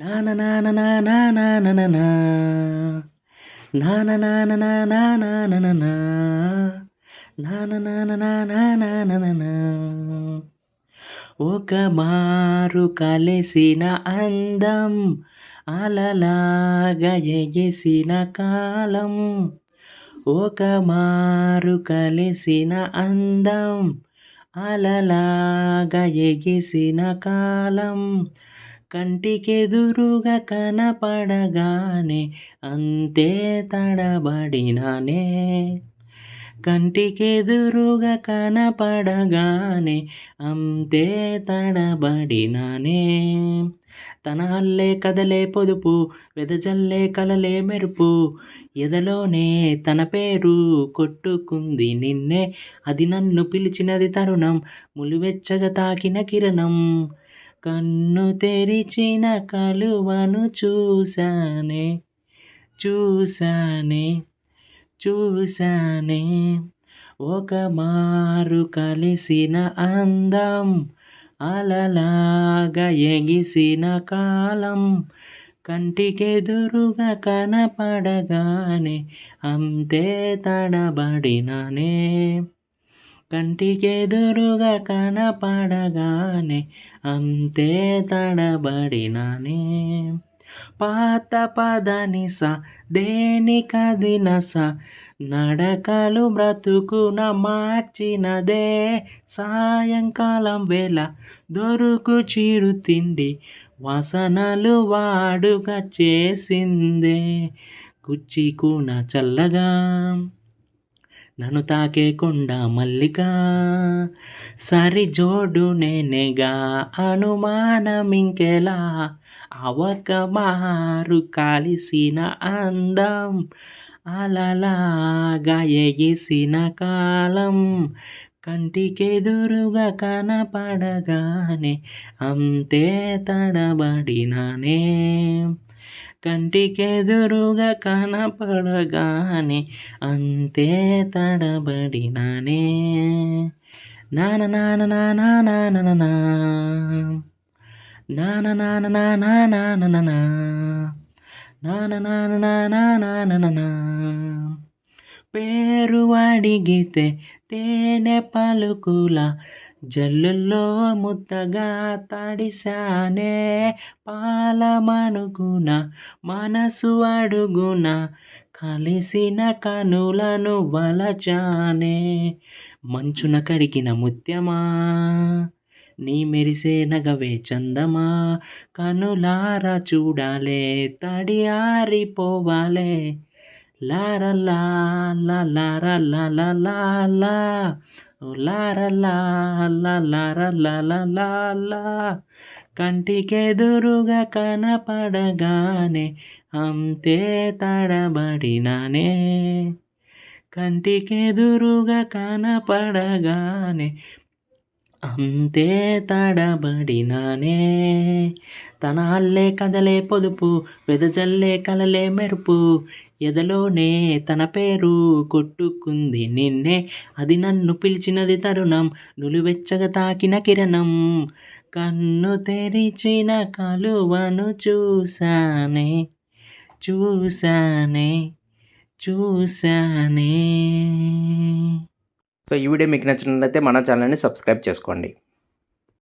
నా నా నా నా నా నా నా నా నా నా. నా నా నా నా నా నా నా నా నా నా. నా నా నా నా నా నా నా నా నా నా. ఒక మారు కలిసిన అందం అలలాగా ఎగిసిన కాలం. ఒక మారు కలిసిన అందం అలలాగా ఎగిసిన కాలం. కంటికెదురుగా కనపడగానే అంతే తడబడినానే. కంటికెదురుగా కనపడగానే అంతే తడబడినానే. తన హల్లే కదలే పొదుపు వెదజల్లే కలలే మెరుపు. ఎదలోనే తన పేరు కొట్టుకుంది నిన్నే. అది నన్ను పిలిచినది తరుణం ములివెచ్చగా తాకిన కిరణం. కన్ను తెరిచిన కలువను చూశానే చూశానే చూశానే. ఒక మారు కలిసిన అందం అలలాగా ఎగిసిన కాలం. కంటికెదురుగా కనపడగానే అంతే తడబడినానే. కంటికెదురుగా కనపడగానే అంతే తడబడినానే. పాత పదనిస దేనికదినస నడకలు బ్రతుకున మార్చినదే. సాయంకాలం వేళ దొరుకు చిరు తిండి వాసనలు వాడుగా చేసిందే. కుచ్చికూన చల్లగా నన్ను తాకే కొండ మల్లిక. సరిజోడు నేనేగా అనుమానమింకెలా. అవక మారు కలిసిన అందం అలలాగా ఎగిసిన కాలం. కంటికెదురుగా కనపడగానే అంతే తడబడినానే. కంటికెదురుగా కనపడగానే అంతే తడబడినానే. నాన నాన నాన నాన నా. నాన నాన నాన నాన నా. నాన నాన నాన నాన నా. పేరు అడిగితే తేనె పలుకుల జల్లుల్లో ముద్దగా తడిశానే. పాలమనుగున మనసు అడుగున కలిసిన కనులను వలచానే. మంచున కడిగిన ముత్యమా నీ మెరిసే నగవే చందమా. కనులారా చూడాలే తడి ఆరిపోవాలే. లారలా లారలా ఓ లారలా లారలా. కంటికెదురుగా కనపడగానే అంతే తడబడినానే. కంటికెదురుగా కనపడగానే అంతే తడబడినానే. తన హల్లే కదలే పొదుపు వెదజల్లే కలలే మెరుపు. ఎదలోనే తన పేరు కొట్టుకుంది నిన్నే. అది నన్ను పిలిచినది తరుణం నులివెచ్చగా తాకిన కిరణం. కన్ను తెరిచిన కలువను చూశానే చూశానే చూశానే. సో ఈ వీడియో మీకు నచ్చినట్లయితే మన ఛానల్ని సబ్స్క్రైబ్ చేసుకోండి.